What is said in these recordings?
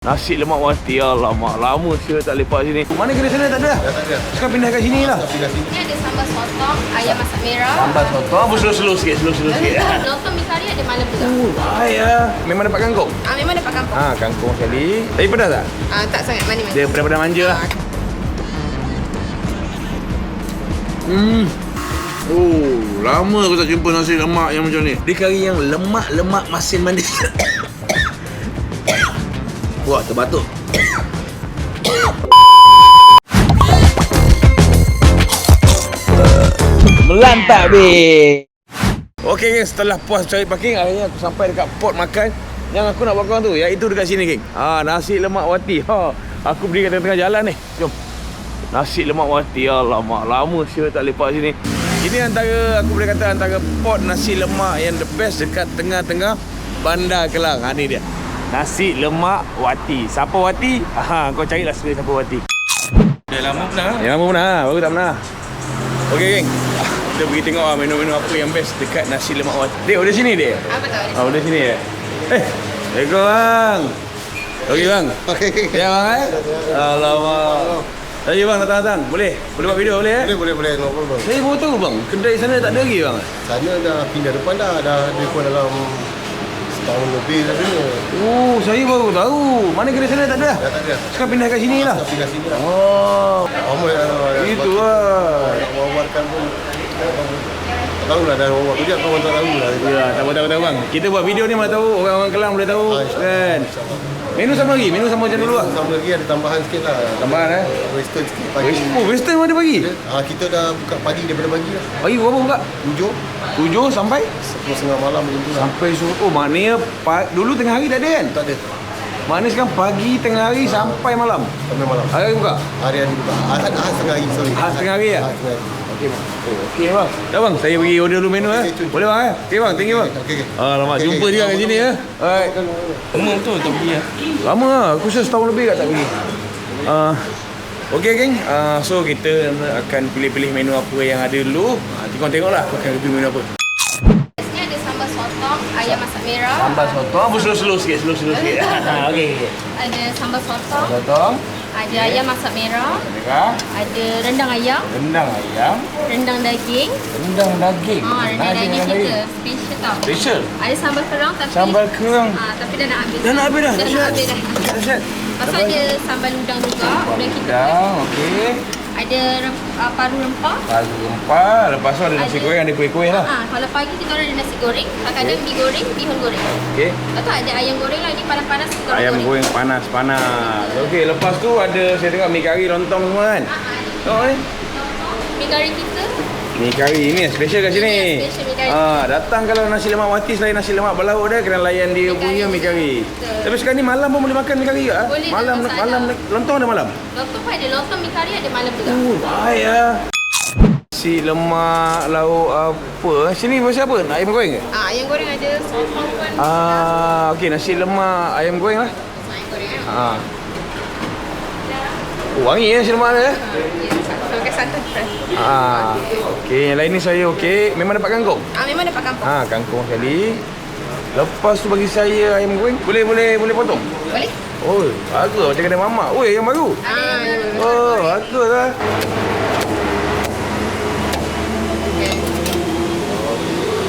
Nasi lemak wati, alamak, lama saya tak lepak sini. Mana kedai sana tak ada? Ya, tak ada. Sekarang pindah kat sini lah. Pindah sini. Ini ada sambal sotong, ayam masak merah. Sambal sotong, slow sikit, slow sikit. Lontong mi kari ada malam juga. Baik lah. Memang dapat kangkung? Memang dapat kampung. Kangkung sekali. Tapi pedas tak? Tak sangat manis. Dia pedas-pedas manja lah. Lama aku tak jumpa nasi lemak yang macam ni. Dia kari yang lemak-lemak masin manis. Wah, terbatuk. Melantak be. Okey geng, setelah puas cari parking, akhirnya aku sampai dekat pot makan yang aku nak bakar tu, iaitu dekat sini geng. Nasi lemak wati. Aku berdiri kat tengah jalan ni. Jom. Nasi lemak wati, alamak, lama saya tak lepak sini. Ini antara, aku boleh kata antara pot nasi lemak yang the best dekat tengah-tengah Bandar Kelang. Ni dia. Nasi lemak wati. Siapa wati? Kau carilah sekali siapa wati. Dah lama pernah. Yang lama pernah, baru tak pernah. Okey geng. Kita pergi tengok menu-menu apa yang best dekat nasi lemak wati. Dek, udah sini dek? Betul. Udah sini ya? Assalamualaikum bang. Okey bang. Okey. Ya bang Alamak. Tadi bang datang-datang. Boleh buat video boleh Boleh. No problem. Saya baru tahu bang, kedai sana tak ada lagi bang. Sana dah pindah depan dah. Dah lebih dalam setahun lebih dah ni. Saya baru tahu. Mana kedai sana tak ada? Dah tak ada. Sekarang pindah kat sini lah. Dah pindah sini lah. Oh, itu lah. Nak wawarkan pun. Tak tahu lah dah wawar. Kejap kawan tak tahu lah. Ya, tahu bang. Kita buat video ni mana tahu orang-orang Kelang boleh tahu kan. Menu sama lagi, menu sama macam dulu lah. Sama lagi ada tambahan sikit lah. Tambahan Western sikit pagi. Western ada pagi? Kita dah buka pagi daripada pagi lah. Pagi berapa buka? 7 sampai? 10.30 malam macam tu lah. Sampai suruh. Maknanya dulu tengah hari tak ada kan? Tak ada. Maknanya sekarang pagi, tengah hari sampai malam. Sampai malam. Hari buka? Hari-hari buka. Setengah hari, sorry. Setengah hari ya? Setengah hari. Okey bang. Okey bang. Dah bang, saya pergi order dulu menu Boleh bang Okey bang, thank you bang. Okey. Alamak, jumpa dia kat sini ya. Alright. Lama betul tak pergi lah. Lama lah, aku rasa setahun lebih kat tak pergi. Okey geng, so kita akan pilih-pilih menu apa yang ada dulu. Nanti korang tengoklah aku akan review menu apa. Sini ada sambal sotong, ayam masak merah. Sambal sotong, slow sikit. Okey. Ada sambal sotong, Sotong, ada ayam masak merah, merah, ada rendang ayam, rendang ayam, rendang daging. rendang daging. Rendang daging kita special tau. Special. Ada sambal kerang tapi Sambal kerang. tapi dah nak habis. Dah nak habis dah. Dah nak habis dah. Dahsyat. Lepas tu ada sambal udang juga. Udang kita. Udang, okey. Ada paru rempah. Paru rempah, lepas tu ada nasi goreng, ada kuih-kuih lah. Kalau pagi kita ada nasi goreng, kadang-kadang mi goreng, bihun goreng. Okey. Lepas tu ada ayam goreng lah, ni panas-panas kita Ayam goreng panas-panas. Okey, lepas tu ada saya tengok mi kari, lontong semua kan. Tengok ni. Mi kari kita. Mi kari ini special kat sini. Ini special mi kari. Datang kalau nasi lemak wati selain nasi lemak berlauk dia kena layan dia punya mi kari. Tapi sekarang ni malam pun boleh makan mi kari ke? Boleh, Malam tak masalah. lontong ada malam. Lontong pun ada, lontong mi kari ada malam juga. Baik ah. Nasi lemak lauk apa? Sini macam apa? Ayam goreng ke? Ayam goreng ada, sotong pun. Okey, nasi lemak ayam goreng lah. Ayam goreng. Wangi nasi lemak dia. Pakai santan fresh. Okey, yang lain ni saya okey. Memang dapat kangkung? Memang dapat kampung. Kangkung sekali. Lepas tu bagi saya ayam goreng. Boleh potong? Boleh? Oh, bagus macam kedai mamak. Oi, yang baru. Oh, bagus lah.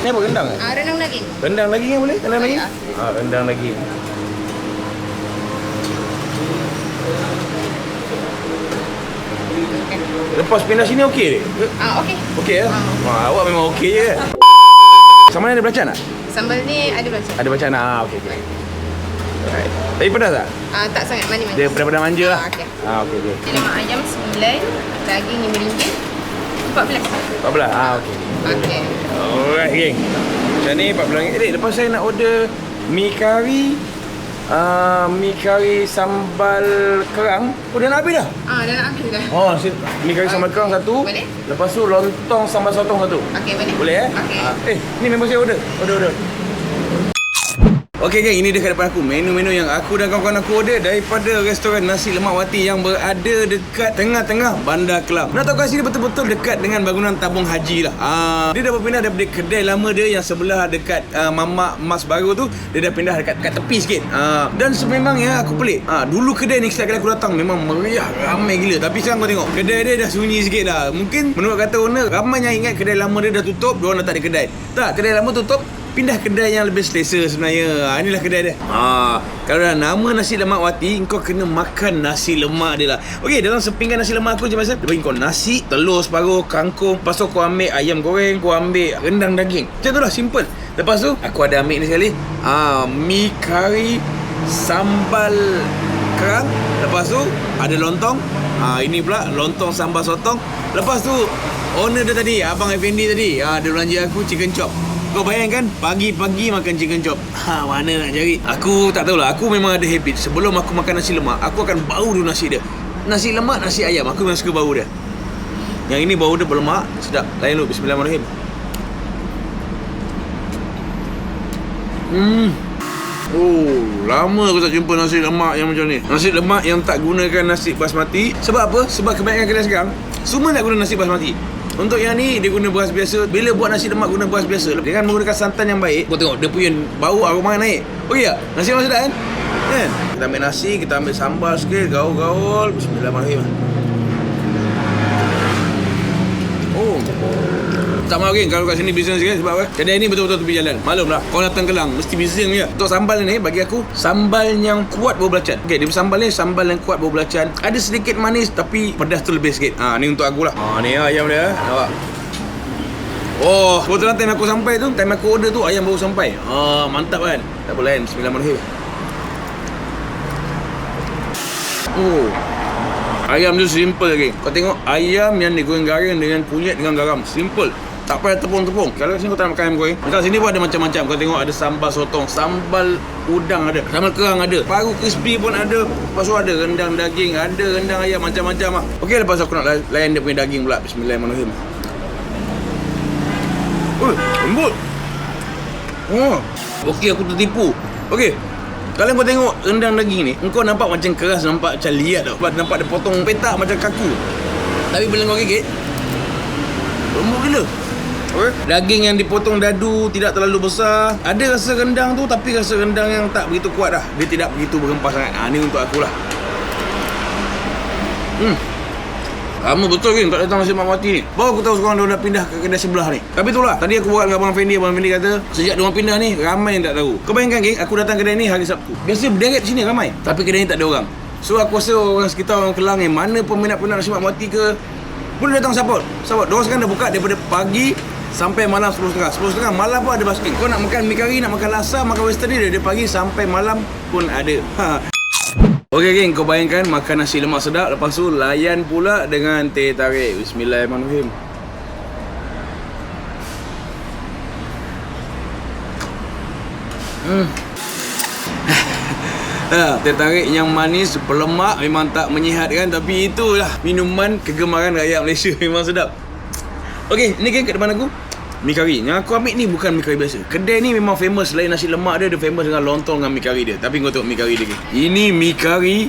Ni apa rendang ke? Rendang daging. Rendang lagi yang boleh? Rendang lagi? Rendang lagi. Lepas pindah sini okey dek? Okey. Okey ya? Awak memang okey je kan? Sama ada belacan tak? Sambal ni ada belacan. Ada belacan okey. Alright. Tapi pedas tak? Tak sangat manis. Dia pedas-pedas manja lah. Okey. Okey. Lemak ayam 9, daging RM5, 14. 14? Okey. Okey. Alright geng. Macam ni RM14. Lepas saya nak order mi kari. Mi kari sambal kerang. Dah nak habis dah? Dah nak habis dah. Mi kari sambal kerang satu. Boleh. Lepas tu lontong sambal sotong satu. Okey, boleh. Boleh Okey. ni member saya order. Okey geng, ini dia kat depan aku menu-menu yang aku dan kawan-kawan aku order daripada restoran Nasi Lemak Wati yang berada dekat tengah-tengah Bandar Kelang. Nak tahu kat sini betul-betul dekat dengan bangunan tabung haji lah. Dia dah berpindah daripada kedai lama dia yang sebelah dekat Mamak Mas Baru tu, dia dah pindah dekat tepi sikit. Dan sememangnya aku pelik. Dulu kedai ni setiap kali aku datang memang meriah, ramai gila. Tapi sekarang kau tengok, kedai dia dah sunyi sikit dah. Mungkin menurut kata owner, ramai yang ingat kedai lama dia dah tutup, diorang dah tak ada kedai. Tak, kedai lama tutup, pindah kedai yang lebih selesa sebenarnya. Inilah kedai dia. Kalau dah nama Nasi Lemak Wati, kau kena makan nasi lemak dia lah. Okey, dalam sepinggan nasi lemak aku macam biasa, dia bagi kau nasi, telur separuh, kangkung. Lepas tu kau ambil ayam goreng, kau ambil rendang daging. Macam tu lah, simple. Lepas tu aku ada ambil ni sekali, mi kari sambal kerang. Lepas tu ada lontong. Ini pula lontong sambal sotong. Lepas tu owner dia tadi, Abang Effendi tadi, dia belanja aku chicken chop. Kau bayangkan pagi-pagi makan chicken chop. Mana nak cari? Aku tak tahulah. Aku memang ada habit. Sebelum aku makan nasi lemak, aku akan bau dulu nasi dia. Nasi lemak, nasi ayam. Aku memang suka bau dia. Yang ini bau dia berlemak. Sedap. Lain dulu. Bismillahirrahmanirrahim. Lama aku tak jumpa nasi lemak yang macam ni. Nasi lemak yang tak gunakan nasi basmati. Sebab apa? Sebab kebanyakan kedai sekarang semua nak guna nasi basmati. Untuk yang ni dia guna beras biasa. Bila buat nasi lemak guna beras biasa dengan menggunakan santan yang baik, kau tengok dia punya bau aroma naik. Okey tak? Nasi lemak sedap kan? Kita ambil nasi, kita ambil sambal sikit, gaul-gaul. Bismillahirrahmanirrahim. Tak mahu geng kalau kat sini bising sikit. Sebab apa? Kedai ni betul-betul tepi jalan. Maklum lah, kau datang Kelang mesti bising je. Untuk sambal ni bagi aku, sambal yang kuat bau belacan. Okey, dia sambal ni sambal yang kuat bau belacan. Ada sedikit manis tapi pedas tu lebih sikit. Ni untuk aku lah. Ni ayam dia. Nampak? Kebetulan time aku sampai tu, time aku order tu ayam baru sampai. Mantap kan? Tak boleh kan? Bismillahirrahmanirrahim. Ayam tu simple lagi. Kau tengok ayam yang digoreng garing dengan kunyit dengan garam. Simple. Tak payah tepung-tepung. Kalau kat sini kau tak nak makan ayam goreng, kat sini pun ada macam-macam. Kau tengok ada sambal sotong, sambal udang ada, sambal kerang ada, paru crispy pun ada. Lepas tu ada rendang daging, ada rendang ayam, macam-macam lah. Okey, lepas aku nak layan dia punya daging pula. Bismillahirrahmanirrahim. Lembut. Okey, aku tertipu. Okey, kalau kau tengok rendang daging ni, kau nampak macam keras, nampak macam liat tau. Nampak dia potong petak macam kaku. Tapi bila kau gigit, lembut gila. Daging yang dipotong dadu, tidak terlalu besar. Ada rasa rendang tu, tapi rasa rendang yang tak begitu kuat dah. Dia tidak begitu berempah sangat. Ni untuk akulah. Lama betul kan tak datang nasi lemak Wati ni. Baru aku tahu sekarang dia dah pindah ke kedai sebelah ni. Tapi itulah, tadi aku buat dengan Abang Fendi. Abang Fendi kata sejak diorang pindah ni, ramai yang tak tahu. Kau bayangkan geng, aku datang kedai ni hari Sabtu. Biasa berderet sini ramai, tapi kedai ni tak ada orang. So aku rasa orang sekitar orang Kelang ni, mana peminat-peminat nasi lemak Wati ke, boleh datang support. Diorang sekarang dah buka daripada pagi sampai malam 10.30. 10.30 malam pun ada basking. Kau nak makan mi kari, nak makan laksa, makan western ni, dari pagi sampai malam pun ada. Okey geng, kau bayangkan makan nasi lemak sedap, lepas tu layan pula dengan teh tarik. Bismillahirrahmanirrahim. Teh tarik yang manis, berlemak, memang tak menyihatkan, tapi itulah minuman kegemaran rakyat Malaysia. Memang sedap. Okey, ni geng kat depan aku, mi kari. Yang aku ambil ni bukan mi kari biasa. Kedai ni memang famous, selain nasi lemak dia famous dengan lontong dengan mi kari dia. Tapi kau tengok mi kari dia geng. Ini mi kari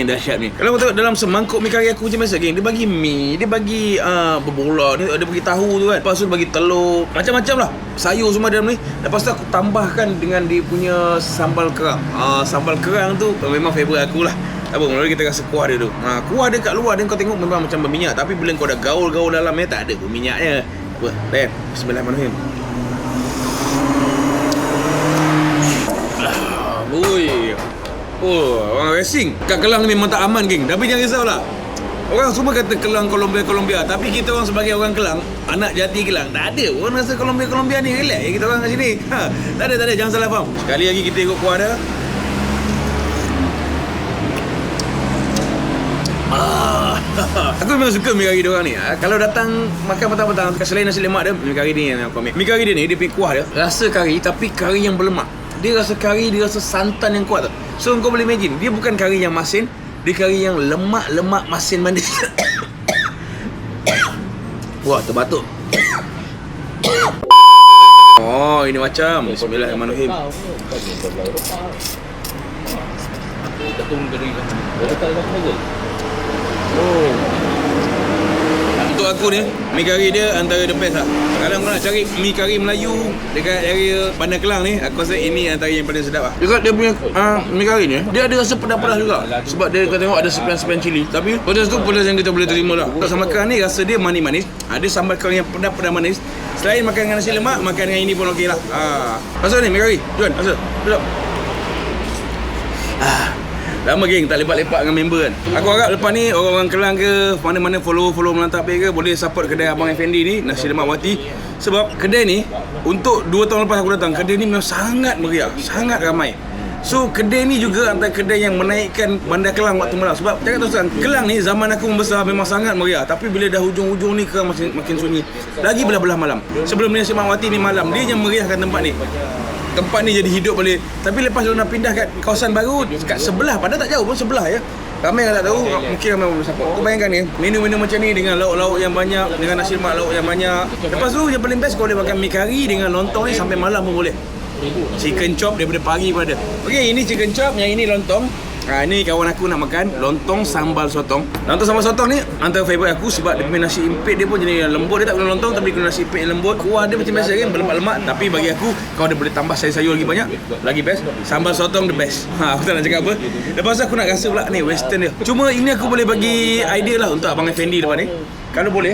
yang dahsyat ni. Kalau kau tengok dalam semangkuk mi kari aku macam biasa geng, dia bagi mi, dia bagi berbola, dia bagi tahu tu kan. Lepas tu bagi telur, macam-macam lah. Sayur semua dalam ni. Lepas tu aku tambahkan dengan dia punya sambal kerang. Sambal kerang tu memang favourite aku lah. Apa, mula kita rasa kuah dia tu. Kuah dia kat luar dan kau tengok memang macam berminyak. Tapi bila kau dah gaul-gaul dalamnya, tak ada berminyaknya. Apa? Layan. Bismillahirrahmanirrahim. Orang racing kat Kelang ni memang tak aman geng. Tapi jangan risaulah. Orang semua kata Kelang Colombia. Tapi kita orang sebagai orang Kelang, anak jati Kelang, tak ada. Orang rasa Colombia ni relax kita orang kat sini. Tak ada, jangan salah faham. Sekali lagi kita ikut kuah dia. Aku memang suka mi kari dia orang ni. Kalau datang makan petang-petang, selain nasi lemak dia, mi kari ni yang aku ambil. Mi kari dia ni, dia punya kuah dia rasa kari, tapi kari yang berlemak. Dia rasa kari, dia rasa santan yang kuat tau. So kau boleh imagine, dia bukan kari yang masin, dia kari yang lemak-lemak masin manis. Wah, terbatuk. Oh, ini macam. Bismillahirrahmanirrahim. Oh. Untuk aku ni, mi kari dia antara the best lah. Kalau kau nak cari mi kari Melayu dekat area Bandar Kelang ni, aku rasa ini antara yang paling sedap lah. Dekat dia punya mi kari ni, dia ada rasa pedas-pedas juga. Sebab dia kau tengok ada sepian-sepian cili. Tapi pedas tu pedas yang kita boleh terima lah. Untuk sambal kerang ni, rasa dia manis-manis. Ada sambal kerang yang pedas-pedas manis. Selain makan dengan nasi lemak, makan dengan ini pun okey lah. Pasal ni mi kari, Juan, pasal. Sedap. Lama geng tak lepak-lepak dengan member kan. Aku harap lepas ni orang-orang Kelang ke mana-mana follow Melantap Bay ke boleh support kedai Abang Effendi ni, Nasi Lemak Wati. Sebab kedai ni untuk 2 tahun lepas aku datang, kedai ni memang sangat meriah, sangat ramai. So kedai ni juga antara kedai yang menaikkan Bandar Kelang waktu malam. Sebab cakap terus terang, Kelang ni zaman aku membesar memang sangat meriah. Tapi bila dah hujung-hujung ni Kelang makin sunyi. Lagi belah-belah malam. Sebelum Nasi Lemak Wati ni malam, dia yang meriahkan tempat ni. Tempat ni jadi hidup balik. Tapi lepas dia nak pindah kat kawasan baru kat sebelah, padahal tak jauh pun sebelah ya. Ramai yang tak tahu, mungkin ramai boleh support. Kau bayangkan ni, menu-menu macam ni dengan lauk-lauk yang banyak, dengan nasi lemak lauk yang banyak. Lepas tu yang paling best kau boleh makan mi kari dengan lontong ni sampai malam pun boleh. Chicken chop daripada pagi pun ada. Okey, ini chicken chop, yang ini lontong. Ini kawan aku nak makan lontong sambal sotong. Lontong sambal sotong ni antara favourite aku sebab dia punya nasi impit dia pun jenis lembut. Dia tak guna lontong tapi guna nasi impit yang lembut. Kuah dia macam biasa kan, berlemak-lemak. Tapi bagi aku, kau dia boleh tambah sayur-sayur lagi banyak, lagi best. Sambal sotong the best. Aku tak nak cakap apa. Lepas tu aku nak rasa pula ni western dia. Cuma ini aku boleh bagi idea lah untuk Abang Effendi depan ni. Kalau boleh,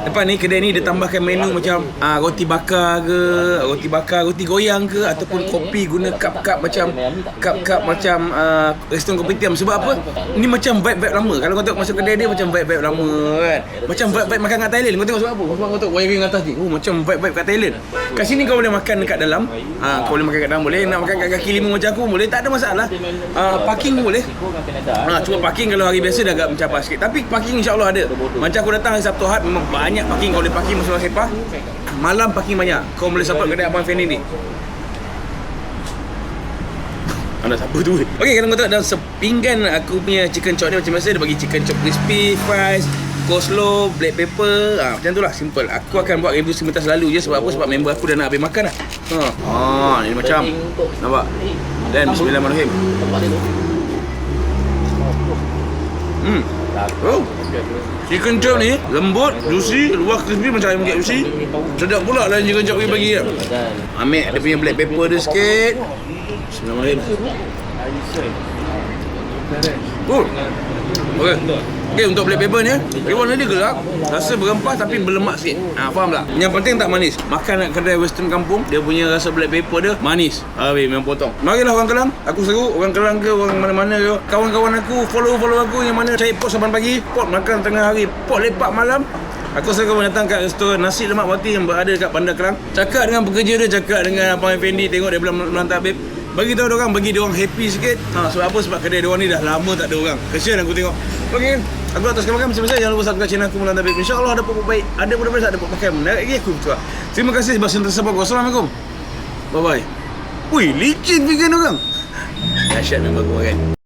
depan ni kedai ni dia tambahkan menu macam roti bakar ke, roti goyang ke, ataupun kopi guna cup-cup macam restoran kopitiam. Sebab apa? Ni macam vibe-vibe lama. Kalau kau tengok masuk kedai dia macam vibe-vibe lama kan. Macam vibe-vibe makan kat Thailand. Kau tengok sebab apa? Sebab kau tengok wiring atas ni. Macam vibe-vibe kat Thailand. Kat sini kau boleh makan dekat dalam. Kau boleh makan kat dalam boleh. Nak makan kat kaki lima macam aku boleh. Tak ada masalah. Parking pun boleh. Cuma parking kalau hari biasa dah agak mencapai sikit. Tapi parking insya-Allah ada. Macam aku datang hari Sabtu Ahad memang banyak parking. Kau boleh parking masuk sepah. Malam parking banyak. Kau boleh support kedai Abang Effendi ni. Anda siapa tu? Okey, kalau kau tengok dalam sepinggan aku punya chicken chop ni macam biasa dia bagi chicken chop crispy, fries, coleslaw, black pepper. Macam tu lah, simple. Aku akan buat review sebentar selalu je. Sebab apa? Sebab member aku dah nak habis makan dah. Ni macam nampak. Dan bismillahirrahmanirrahim. Chicken chop ni lembut, juicy, luar crispy macam ayam KFC. Sedap pula lah chicken chop ni bagi dia. Ambil dia punya black pepper dia sikit. Bismillahirrahmanirrahim. Okey, untuk black pepper ni, dia warna dia gelap, rasa berempah tapi berlemak sikit. Faham tak? Yang penting tak manis. Makan kat kedai western kampung, dia punya rasa black pepper dia manis. Memang potong. Marilah orang Kelang, aku seru orang Kelang ke orang mana-mana ke. Kawan-kawan aku, follow aku yang mana cari pot saban pagi, pot makan tengah hari, pot lepak malam. Aku rasa kau datang kat restoran Nasi Lemak Wati yang berada dekat Bandar Kelang. Cakap dengan pekerja dia, cakap dengan Abang Effendi, tengok dia belum Melantap Babe. Bagi tahu diorang, bagi diorang happy sikit. Sebab apa? Sebab kedai diorang ni dah lama tak ada orang. Kesian aku tengok. Okey, aku nak teruskan makan macam-macam. Jangan lupa subscribe channel aku Melantap Babe. InsyaAllah ada pokok baik, ada benda baik, ada pokok makan menarik lagi aku betul. Terima kasih sebab sentiasa support. Wassalamualaikum. Bye bye. Wih, licin vegan orang. Dahsyat memang aku kan.